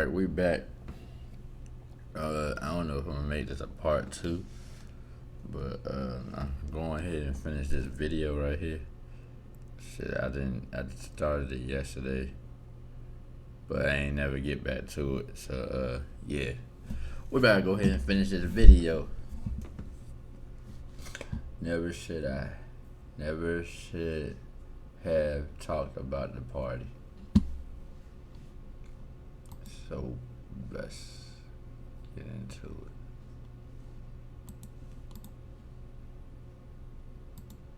Alright, we back. I don't know if I'm gonna make this a part 2, but I'm going ahead and finish this video right here. Shit, I started it yesterday, but I ain't never get back to it. So yeah, we better go ahead and finish this video. Never should have talked about the party. So let's get into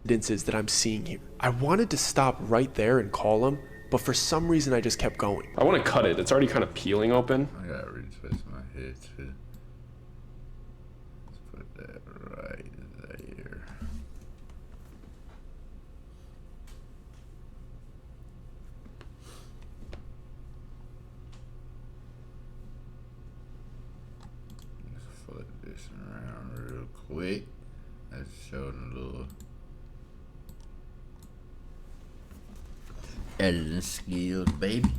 it. Incidences that I'm seeing here. I wanted to stop right there and call him, but for some reason I just kept going. I want to cut it. It's already kind of peeling open. I gotta retwist my head too. Let's put that right there. Let's flip this around real quick. Let's show them a little editing skills, baby.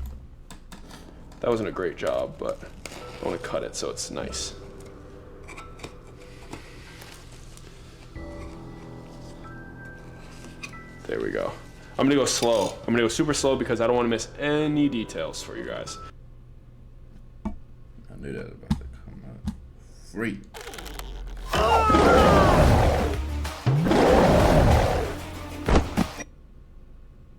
That wasn't a great job, but I want to cut it so it's nice. There we go. I'm gonna go slow. I'm gonna go super slow because I don't want to miss any details for you guys. I knew that was about to come out. Free.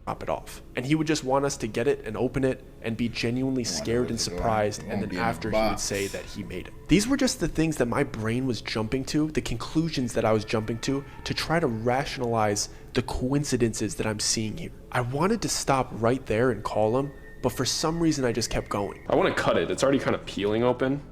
Drop it off. And he would just want us to get it and open it and be genuinely scared and surprised, and then after he would say that he made it. These were just the things that my brain was jumping to, the conclusions that I was jumping to try to rationalize the coincidences that I'm seeing here. I wanted to stop right there and call him, but for some reason I just kept going. I want to cut it. It's already kind of peeling open.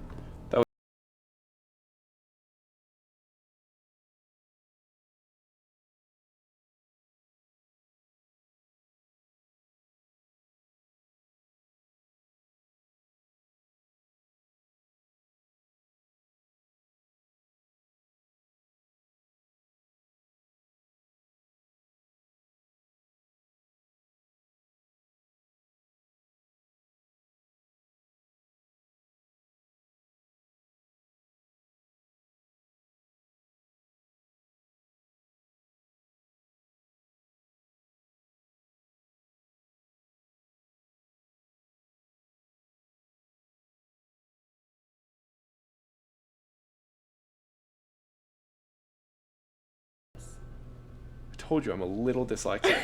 I told you I'm a little dyslexic.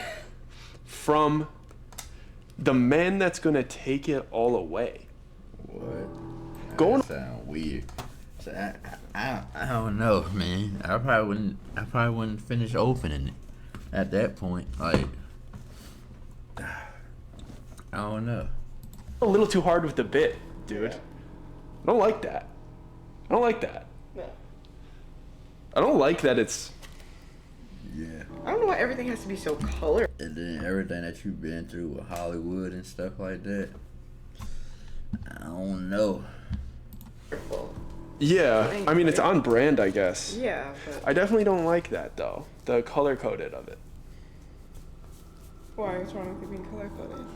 From the man that's gonna take it all away. What? Going. That sound weird. So I don't know, man. I probably wouldn't finish opening it at that point. Like, I don't know. A little too hard with the bit, dude. I don't like that. I don't like that. No. I don't like that it's. Yeah. I don't know why everything has to be so colored. And then everything that you've been through with Hollywood and stuff like that. I don't know. Yeah, I mean it's on brand, I guess. Yeah, but I definitely don't like that though. The color coded of it. why? What's wrong with it being color coded?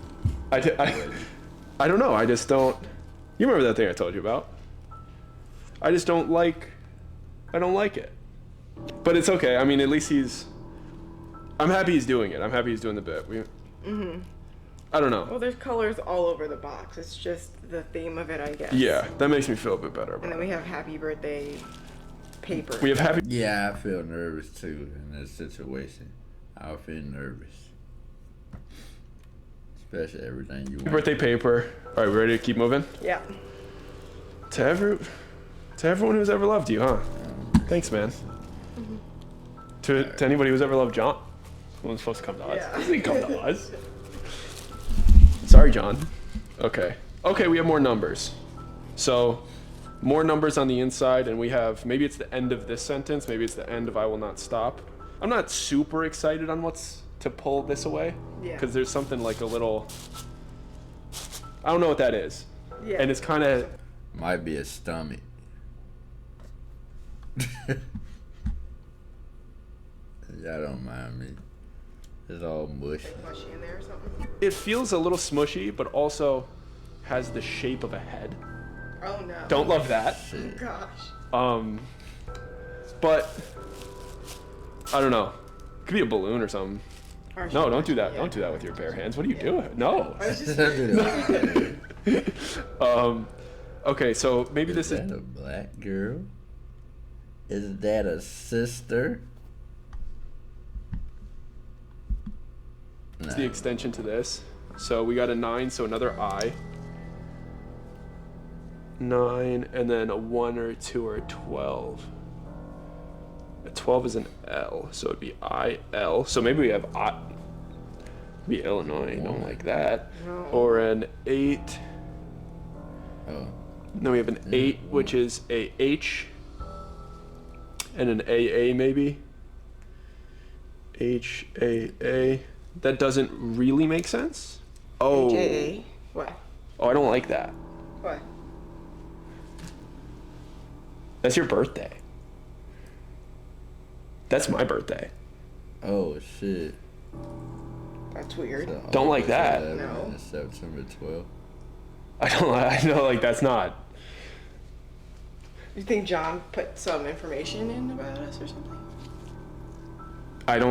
I don't know. I just don't. You remember that thing I told you about? I just don't like. I don't like it. But it's okay. I mean, at least he's. I'm happy he's doing it. I'm happy he's doing the bit. I don't know. Well, there's colors all over the box. It's just the theme of it, I guess. Yeah, that makes me feel a bit better about And then it. we have happy birthday paper. We have happy Yeah, I feel nervous too in this situation. I feel nervous. Especially everything you want. birthday paper. All right, we ready to keep moving? Yeah. To everyone who's ever loved you, huh? Thanks, man. To anybody who's ever loved John. No one's supposed to come to us. Yeah. He didn't come to us. Sorry, John. Okay. Okay, we have more numbers. So, more numbers on the inside, and we have, maybe it's the end of this sentence, maybe it's the end of I will not stop. I'm not super excited on what's to pull this away. Yeah. Because there's something like a little, I don't know what that is. Yeah. And it's kind of, Might be a stomach. Y'all don't mind me. It's all mush. Mushy in there or something. it feels a little smushy, but also has the shape of a head. Oh no. Don't love that. Oh gosh. But I don't know. Could be a balloon or something. No, don't do that. Yeah. Don't do that with your bare hands. What are you doing? No. I was just Okay, so maybe this Is is. that a black girl? Is that a sister? It's the extension to this. So we got a 9, so another I. 9, and then a 1 or a 2 or a 12. A 12 is an L, so it'd be I-L. So maybe we have I. Be Illinois, don't like that. No. Or an 8. Oh. Then we have an 8, which is a H. And an AA maybe. H-A-A. That doesn't really make sense. Oh. J.A. What? Oh, I don't like that. What? That's your birthday. That's my birthday. Oh shit. That's weird. So Don't like August that. 11 No. and September 12th. I know, like, that's not. You think John put some information in about us or something?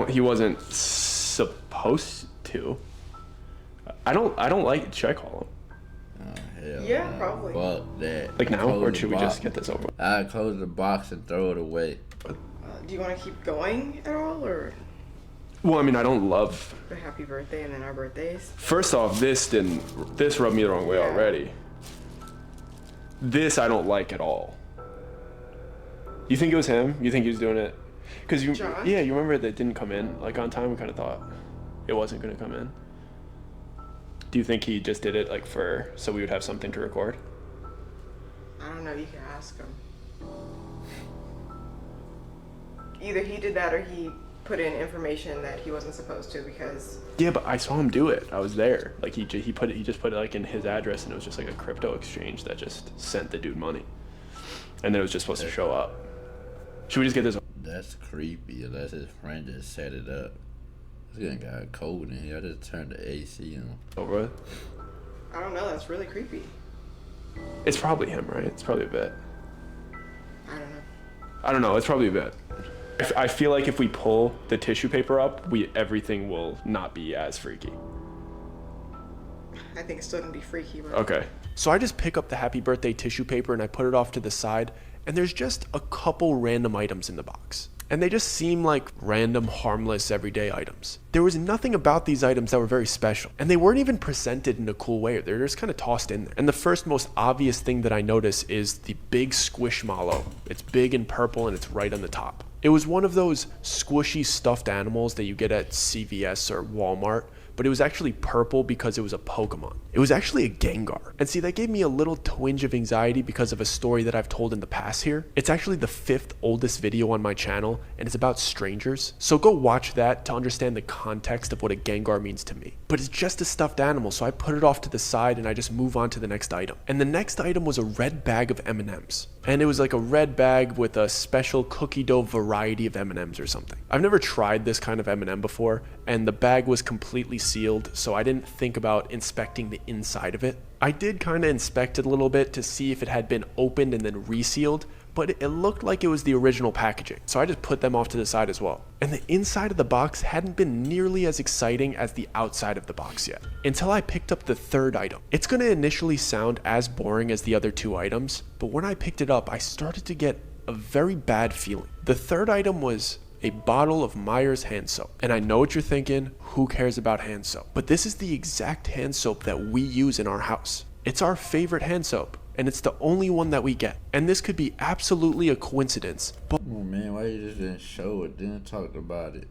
He wasn't supposed to. I don't like, should I call him? Oh hell. Yeah, no. probably. Fuck that. Like now, Close or the should we box. just get this over with? I close the box and throw it away. Do you want to keep going at all, or Well, I mean, I don't love. the happy birthday and then our birthdays? First off, this rubbed me the wrong way Yeah. already. This I don't like at all. You think it was him? You think he was doing it? Because you, John? yeah, you remember that didn't come in like on time. We kind of thought it wasn't gonna come in. Do you think he just did it like so we would have something to record? I don't know. You can ask him. Either he did that or he put in information that he wasn't supposed to because. Yeah, but I saw him do it. I was there. Like he just put it like in his address, and it was just like a crypto exchange that just sent the dude money, and then it was just supposed to show up. Should we just get this? That's creepy unless his friend just set it up. This guy got cold in here. I just turned the AC on. Over with? I don't know. That's really creepy. It's probably him, right? It's probably a bit. I don't know. I don't know. It's probably a bit. I feel like if we pull the tissue paper up, everything will not be as freaky. I think it's still gonna be freaky, but. Okay. So I just pick up the happy birthday tissue paper and I put it off to the side, and there's just a couple random items in the box. And they just seem like random, harmless, everyday items. There was nothing about these items that were very special, and they weren't even presented in a cool way. They're just kind of tossed in there. And the first most obvious thing that I notice is the big Squishmallow. It's big and purple, and it's right on the top. It was one of those squishy stuffed animals that you get at CVS or Walmart, but it was actually purple because it was a Pokemon. It was actually a Gengar. And see, that gave me a little twinge of anxiety because of a story that I've told in the past here. It's actually the 5th oldest video on my channel, and it's about strangers. So go watch that to understand the context of what a Gengar means to me. But it's just a stuffed animal, so I put it off to the side and I just move on to the next item. And the next item was a red bag of M&Ms. And it was like a red bag with a special cookie dough variety of M&Ms or something. I've never tried this kind of M&M before, and the bag was completely sealed, so I didn't think about inspecting the inside of it. I did kind of inspect it a little bit to see if it had been opened and then resealed, but it looked like it was the original packaging, so I just put them off to the side as well. And the inside of the box hadn't been nearly as exciting as the outside of the box yet, until I picked up the third item. It's gonna initially sound as boring as the other two items, but when I picked it up, I started to get a very bad feeling. The third item was a bottle of Myers hand soap. And I know what you're thinking, who cares about hand soap? But this is the exact hand soap that we use in our house. It's our favorite hand soap, and it's the only one that we get. And this could be absolutely a coincidence, but Come on, man. Why you just didn't show it? Didn't talk about it.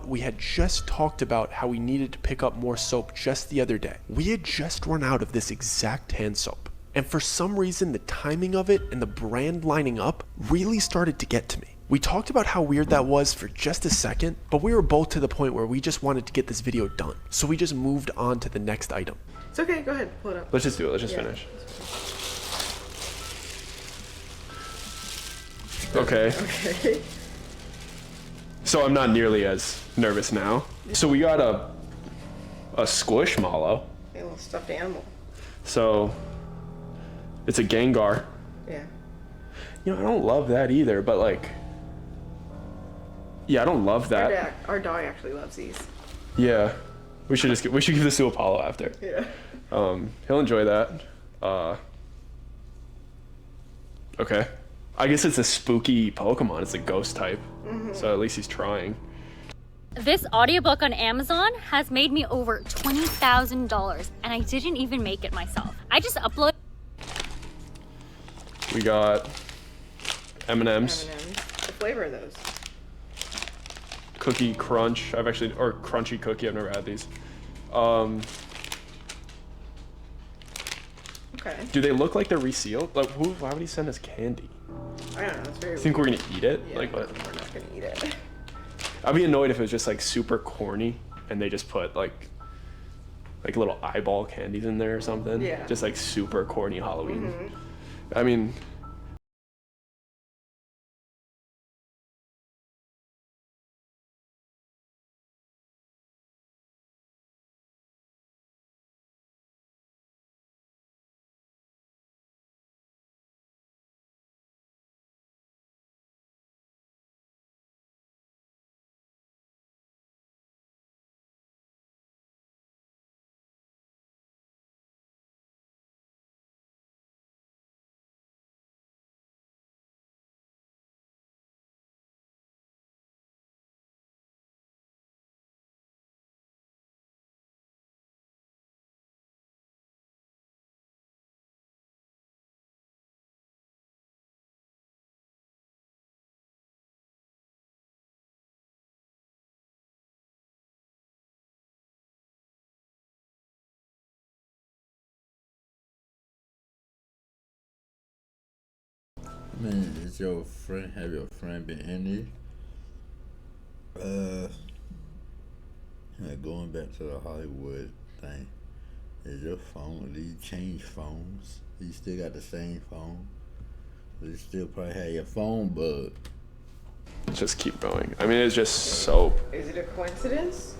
we had just talked about how we needed to pick up more soap just the other day. We had just run out of this exact hand soap. And for some reason, the timing of it and the brand lining up really started to get to me. We talked about how weird that was for just a second, but we were both to the point where we just wanted to get this video done. So we just moved on to the next item. It's okay. Go ahead. Pull it up. Let's just do it. Let's just Yeah. finish. Okay. Okay. So I'm not nearly as nervous now. So we got a Squishmallow. A little stuffed animal. So it's a Gengar. Yeah. You know, I don't love that either, but like, yeah, I don't love that. Our dog actually loves these. Yeah, we should give this to Apollo after. Yeah. He'll enjoy that. Okay. I guess it's a spooky Pokemon. It's a ghost type. So at least he's trying. This audiobook on Amazon has made me over $20,000 and I didn't even make it myself. I just uploaded. We got M&Ms. M&Ms. The flavor of those. Cookie Crunch. Or Crunchy Cookie. I've never had these. Okay. Do they look like they're resealed? Like, why would he send us candy? I don't know. It's very. You think we're gonna eat it? Yeah, Like, what? we're not gonna eat it. I'd be annoyed if it was just like super corny and they just put like little eyeball candies in there or something. Yeah. Just like super corny Halloween. I mean, Man, have your friend been in here? Going back to the Hollywood thing, is your phone, do you change phones? You still got the same phone? You still probably have your phone bug. just keep going. I mean, it's just soap. Is it a coincidence?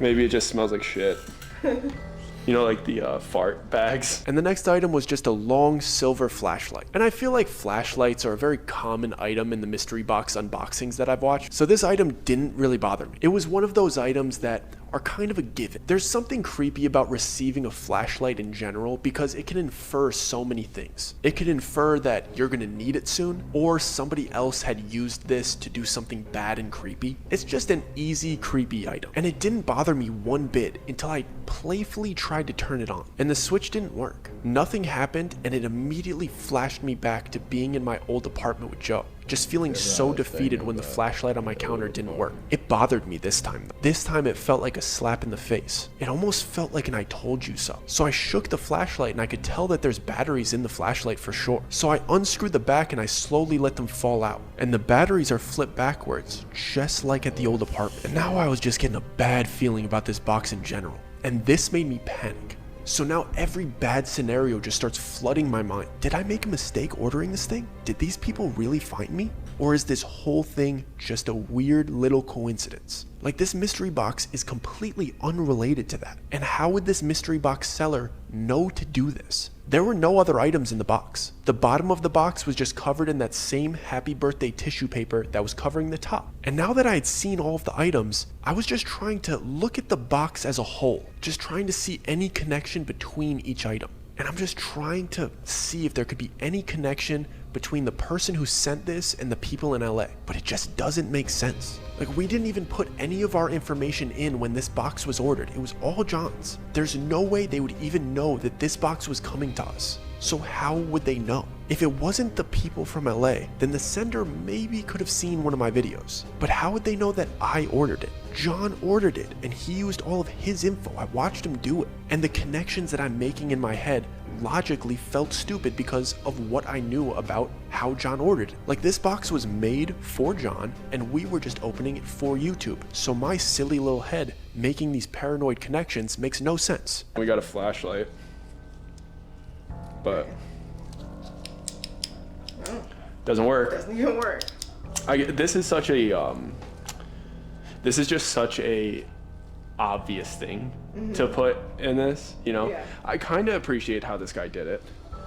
Maybe it just smells like shit. You know, like the fart bags. And the next item was just a long silver flashlight. And I feel like flashlights are a very common item in the mystery box unboxings that I've watched. So this item didn't really bother me. It was one of those items that are kind of a given. There's something creepy about receiving a flashlight in general because it can infer so many things. It could infer that you're gonna need it soon, or somebody else had used this to do something bad and creepy. It's just an easy, creepy item. And it didn't bother me one bit until I playfully tried to turn it on. And the switch didn't work. Nothing happened, and it immediately flashed me back to being in my old apartment with Joe. Just feeling so defeated when the flashlight on my counter didn't work. It bothered me this time though. This time it felt like a slap in the face. It almost felt like an I told you so. So I shook the flashlight and I could tell that there's batteries in the flashlight for sure. So I unscrewed the back and I slowly let them fall out. And the batteries are flipped backwards, just like at the old apartment. And now I was just getting a bad feeling about this box in general. And this made me panic. So now every bad scenario just starts flooding my mind. Did I make a mistake ordering this thing? Did these people really find me? Or is this whole thing just a weird little coincidence? Like, this mystery box is completely unrelated to that. And how would this mystery box seller know to do this? There were no other items in the box. The bottom of the box was just covered in that same happy birthday tissue paper that was covering the top. And now that I had seen all of the items, I was just trying to look at the box as a whole, just trying to see any connection between each item. And I'm just trying to see if there could be any connection between the person who sent this and the people in LA. But it just doesn't make sense. Like, we didn't even put any of our information in when this box was ordered. It was all John's. There's no way they would even know that this box was coming to us. So how would they know? If it wasn't the people from LA, then the sender maybe could have seen one of my videos. But how would they know that I ordered it? John ordered it, and he used all of his info. I watched him do it. And the connections that I'm making in my head logically felt stupid because of what I knew about how John ordered it. Like, this box was made for John, and we were just opening it for YouTube. So my silly little head making these paranoid connections makes no sense. We got a flashlight. But doesn't work. Doesn't even work. This is such a this is just such a obvious thing to put in this, you know? Yeah. I kind of appreciate how this guy did it.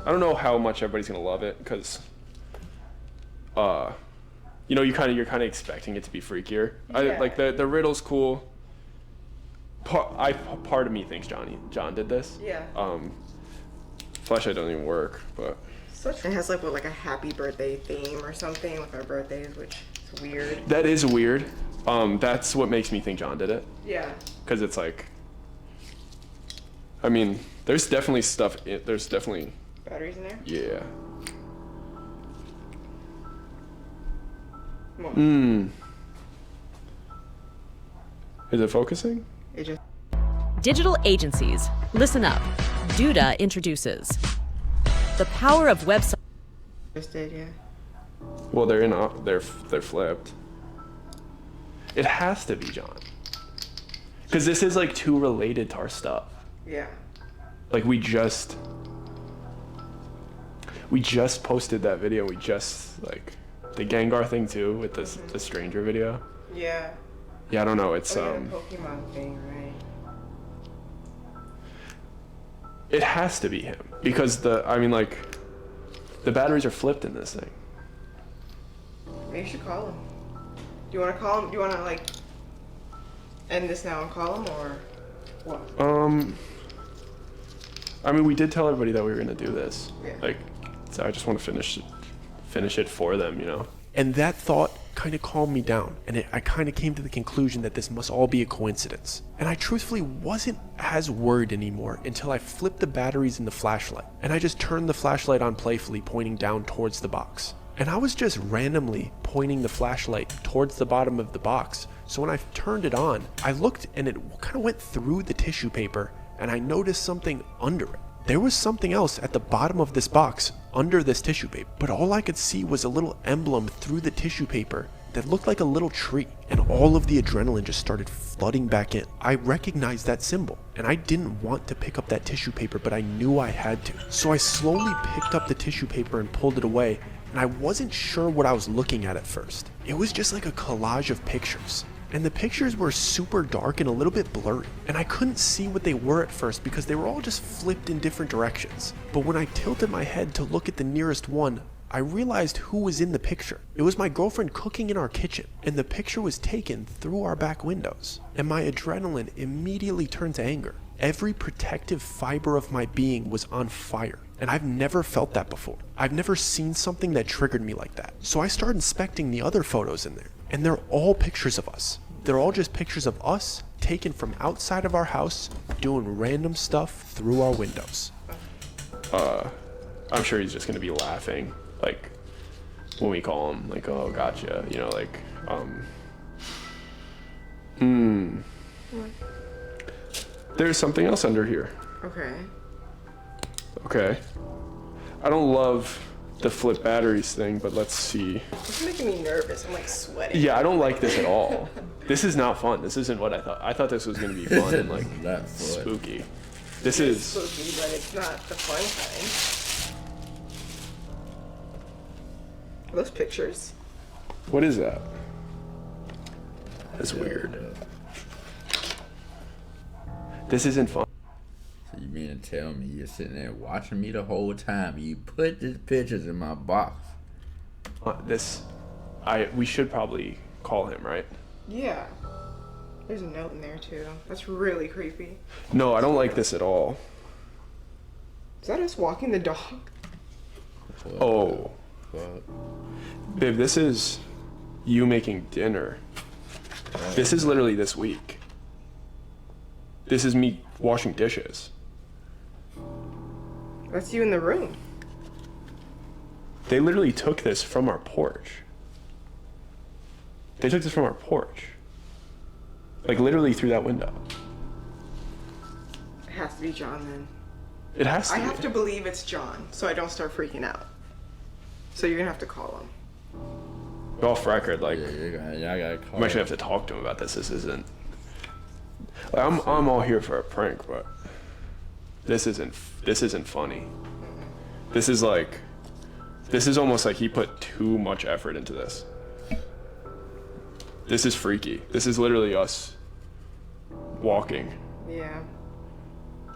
I don't know how much everybody's gonna love it, because, you know, you're kind of expecting it to be freakier. Yeah. Like the riddle's cool. Part of me thinks John did this. Yeah. Flashlight doesn't even work, but It has like a happy birthday theme or something with our birthdays, which is weird. that is weird. That's what makes me think John did it, Yeah. because it's like, I mean, there's definitely stuff. There's definitely, Batteries in there? yeah. Come on. Is it focusing? It just Digital agencies. Listen up. Duda introduces the power of websites. did, yeah. Well, they're flipped. It has to be John, because this is like too related to our stuff. Yeah. Like we just posted that video. We just like the Gengar thing too with the stranger video. Yeah. Yeah, I don't know. It's Oh, yeah, the Pokemon thing, right? it has to be him, because the batteries are flipped in this thing. Maybe you should call him. Do you want to call him? Do you want to like end this now and call him, or what? I mean, we did tell everybody that we were gonna do this. Yeah. Like, so I just want to finish it for them, you know. And that thought kind of calmed me down, and I kind of came to the conclusion that this must all be a coincidence. And I truthfully wasn't as worried anymore until I flipped the batteries in the flashlight, and I just turned the flashlight on playfully, pointing down towards the box. And I was just randomly pointing the flashlight towards the bottom of the box. So when I turned it on, I looked and it kind of went through the tissue paper, and I noticed something under it. There was something else at the bottom of this box under this tissue paper, but all I could see was a little emblem through the tissue paper that looked like a little tree, and all of the adrenaline just started flooding back in. I recognized that symbol, and I didn't want to pick up that tissue paper, but I knew I had to. So I slowly picked up the tissue paper and pulled it away, and I wasn't sure what I was looking at first. It was just like a collage of pictures. And the pictures were super dark and a little bit blurry, and I couldn't see what they were at first because they were all just flipped in different directions. But when I tilted my head to look at the nearest one, I realized who was in the picture. It was my girlfriend cooking in our kitchen, and the picture was taken through our back windows. And my adrenaline immediately turned to anger. Every protective fiber of my being was on fire, and I've never felt that before. I've never seen something that triggered me like that. So I started inspecting the other photos in there, and they're all pictures of us. They're all just pictures of us taken from outside of our house doing random stuff through our windows. I'm sure he's just gonna be laughing, like when we call him, like, oh, gotcha, you know, like, There's something else under here. Okay. Okay. I don't love the flip batteries thing, but let's see. It's making me nervous. I'm like sweating. Yeah, I don't like this at all. This is not fun. This isn't what I thought. I thought this was gonna be fun and like Not fun. spooky. This It's is spooky, but it's not the fun kind. Are those pictures? what is that? That's weird. This isn't fun. So you mean to tell me you're sitting there watching me the whole time? You put these pictures in my box. We should probably call him, right? Yeah. There's a note in there too. That's really creepy. No, I don't like this at all. Is that us walking the dog? Oh, Fuck. babe, this is you making dinner. This is literally this week. This is me washing dishes. That's you in the room. They literally took this from our porch. They took this from our porch. Like literally through that window. It has to be John then. It has to I be. have to believe it's John so I don't start freaking out. So you're gonna have to call him. Off record, like, Yeah, I gotta call. I'm actually have to talk to him about this. This isn't. Like, I'm all here for a prank, but this isn't funny. This is like, this is almost like he put too much effort into this. This is freaky. This is literally us walking. Yeah.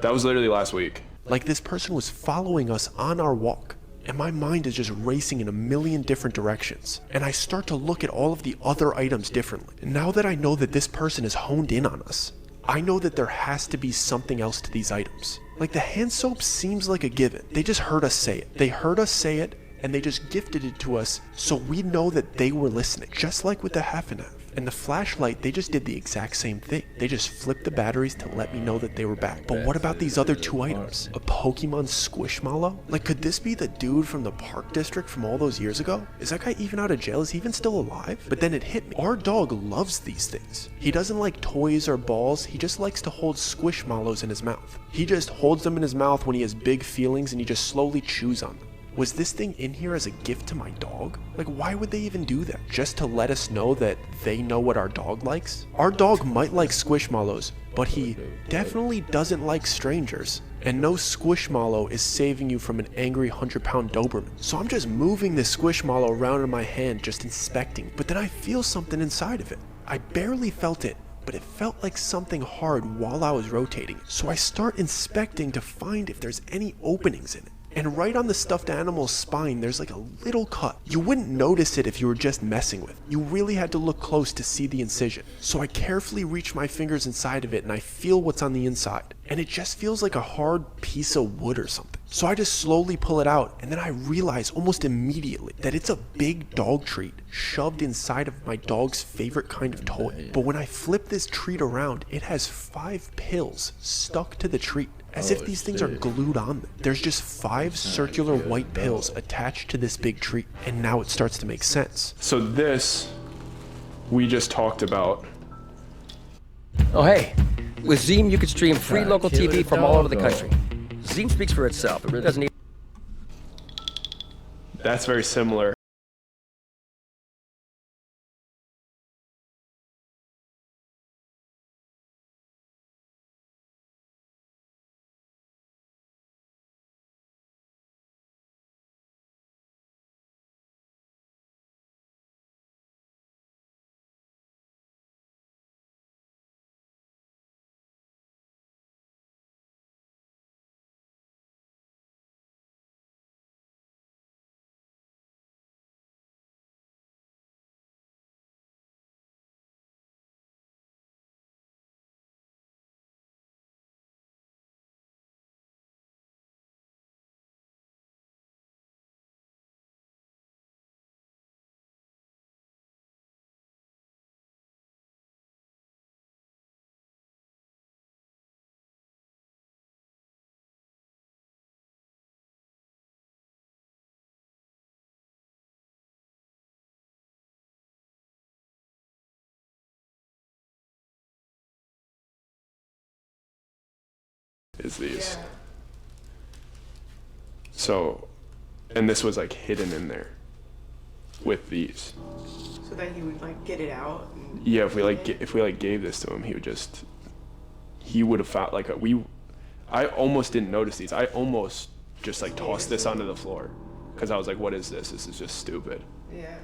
That was literally last week. Like this person was following us on our walk. And my mind is just racing in a million different directions. And I start to look at all of the other items differently. And now that I know that this person is honed in on us, I know that there has to be something else to these items. Like the hand soap seems like a given. They just heard us say it. They heard us say it, and they just gifted it to us so we know that they were listening. Just like with the half and half. And the flashlight, they just did the exact same thing. They just flipped the batteries to let me know that they were back. But what about these other two items? A Pokemon Squishmallow? Like, could this be the dude from the Park District from all those years ago? Is that guy even out of jail? Is he even still alive? But then it hit me. Our dog loves these things. He doesn't like toys or balls. He just likes to hold Squishmallows in his mouth. He just holds them in his mouth when he has big feelings and he just slowly chews on them. Was this thing in here as a gift to my dog? Like, why would they even do that? Just to let us know that they know what our dog likes? Our dog might like Squishmallows, but he definitely doesn't like strangers. And no Squishmallow is saving you from an angry 100-pound Doberman. So I'm just moving this Squishmallow around in my hand, just inspecting. But then I feel something inside of it. I barely felt it, but it felt like something hard while I was rotating. So I start inspecting to find if there's any openings in it. And right on the stuffed animal's spine, there's like a little cut. You wouldn't notice it if you were just messing with it. You really had to look close to see the incision. So I carefully reach my fingers inside of it and I feel what's on the inside. And it just feels like a hard piece of wood or something. So I just slowly pull it out and then I realize almost immediately that it's a big dog treat shoved inside of my dog's favorite kind of toy. But when I flip this treat around, it has 5 pills stuck to the treat. As if these things are glued on them. There's just 5 circular white pills attached to this big treat. And now it starts to make sense. So this, we just talked about. Oh hey, with Zeem you can stream free local TV from all over the country. Zeem speaks for itself. It really doesn't need. That's very similar. Is these. Yeah. So, and this was like hidden in there with these. So that he would like get it out. And Yeah, if we gave this to him, he would have found like I almost didn't notice these. I almost just like tossed this onto the floor because I was like, what is this? This is just stupid. Yeah.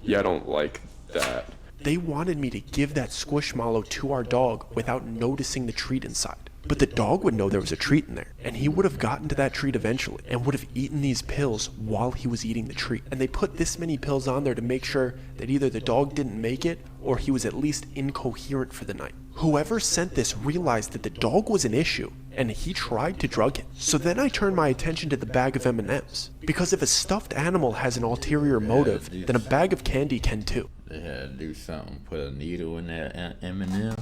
Yeah, I don't like that. They wanted me to give that Squishmallow to our dog without noticing the treat inside. But the dog would know there was a treat in there, and he would have gotten to that treat eventually, and would have eaten these pills while he was eating the treat. And they put this many pills on there to make sure that either the dog didn't make it, or he was at least incoherent for the night. Whoever sent this realized that the dog was an issue, and he tried to drug it. So then I turned my attention to the bag of M&Ms, because if a stuffed animal has an ulterior motive, then a bag of candy can too. They had to do something, put a needle in their M&Ms.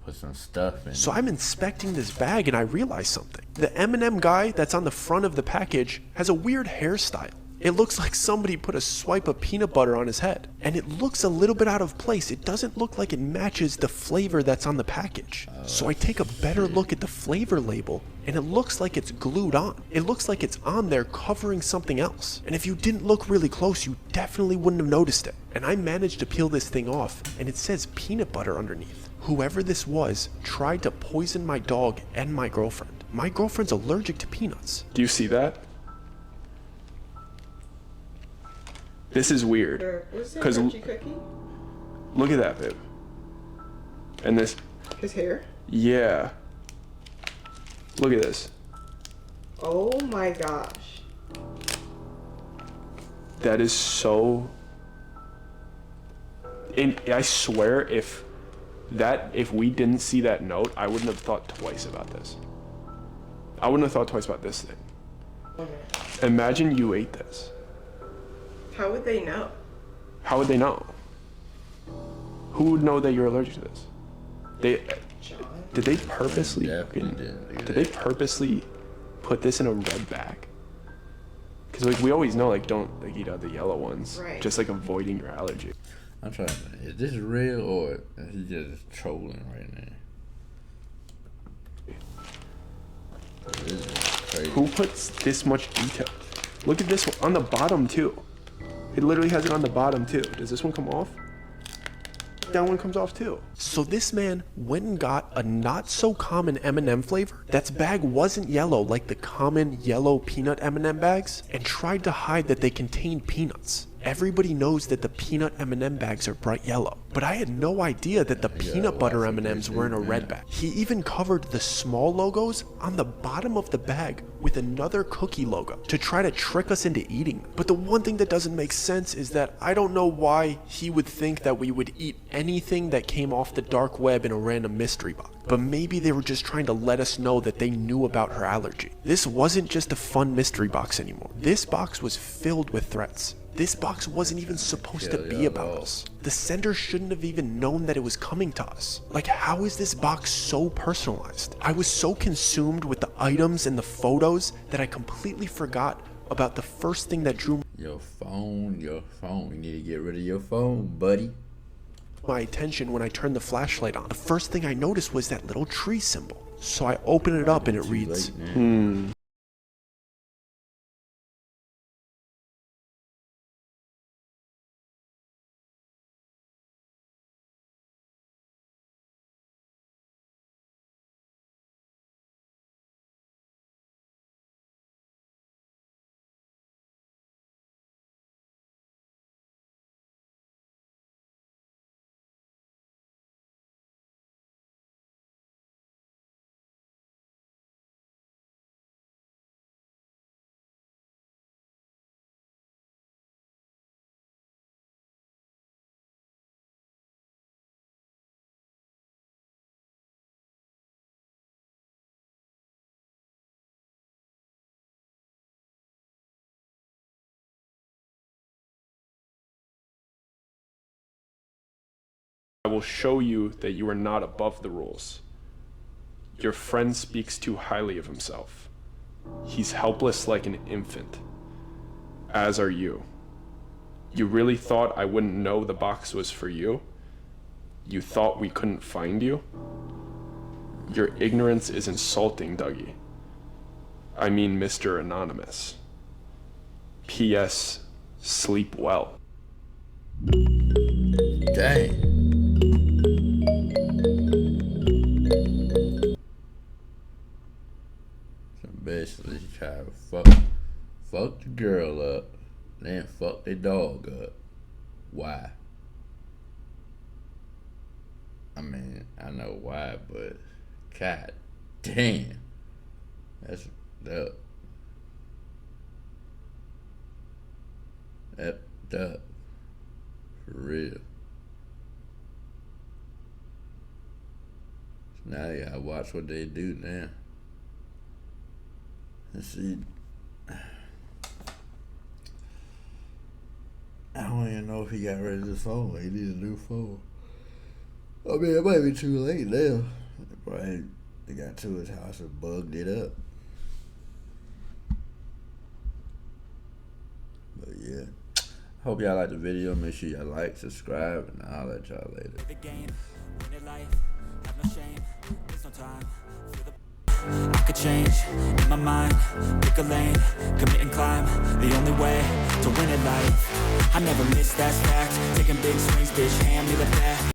Put some stuff in. So I'm inspecting this bag and I realize something. The M&M guy that's on the front of the package has a weird hairstyle. It looks like somebody put a swipe of peanut butter on his head. And it looks a little bit out of place. It doesn't look like it matches the flavor that's on the package. So I take a better look at the flavor label and it looks like it's glued on. It looks like it's on there covering something else. And if you didn't look really close, you definitely wouldn't have noticed it. And I managed to peel this thing off and it says peanut butter underneath. Whoever this was tried to poison my dog and my girlfriend. My girlfriend's allergic to peanuts. Do you see that? This is weird. Was it Because crunchy cookie? look at that, babe. And this, His hair? yeah. Look at this. Oh my gosh. That is so... And I swear, if we didn't see that note, I wouldn't have thought twice about this. I wouldn't have thought twice about this thing. Okay. Imagine you ate this. How would they know? How would they know? Who would know that you're allergic to this? Did they purposely? Did they purposely put this in a red bag? Because like we always know, like don't like eat out the yellow ones. Right. Just like avoiding your allergy. I'm trying to, is this real or is he just trolling right now? This is crazy. Who puts this much detail? Look at this one on the bottom too. It literally has it on the bottom too. Does this one come off? That one comes off too. So this man went and got a not so common M&M flavor that's bag wasn't yellow like the common yellow peanut M&M bags and tried to hide that they contained peanuts. Everybody knows that the peanut M&M bags are bright yellow, but I had no idea that the peanut butter M&Ms were in a red bag. He even covered the small logos on the bottom of the bag with another cookie logo to try to trick us into eating them. But the one thing that doesn't make sense is that I don't know why he would think that we would eat anything that came off the dark web in a random mystery box. But maybe they were just trying to let us know that they knew about her allergy. This wasn't just a fun mystery box anymore. This box was filled with threats. This box wasn't even supposed to be about us. The sender shouldn't have even known that it was coming to us. Like, how is this box so personalized? I was so consumed with the items and the photos that I completely forgot about the first thing that drew Your phone. You need to get rid of your phone, buddy. my attention when I turned the flashlight on. The first thing I noticed was that little tree symbol. So I open it up and it reads, I will show you that you are not above the rules. Your friend speaks too highly of himself. He's helpless like an infant, as are you. You really thought I wouldn't know the box was for you? You thought we couldn't find you? Your ignorance is insulting, Dougie. I mean, Mr. Anonymous. P.S. Sleep well. Dang. So basically, he tried to fuck the girl up, then fuck the dog up. Why? I mean, I know why, but god damn, that's up. Effed up. For real. So now you gotta watch what they do now. And see, I don't even know if he got rid of his phone. He needs a new phone. I mean, it might be too late now. Probably they got to his house and bugged it up. But yeah. Hope y'all like the video. Make sure y'all like, subscribe, and I'll let y'all later. The game, win it life, have no shame, there's no time. I could change in my mind, pick a lane, commit and climb. The only way to win it life. I never miss, that's fact. Taking big swings, bitch, hand me the bat.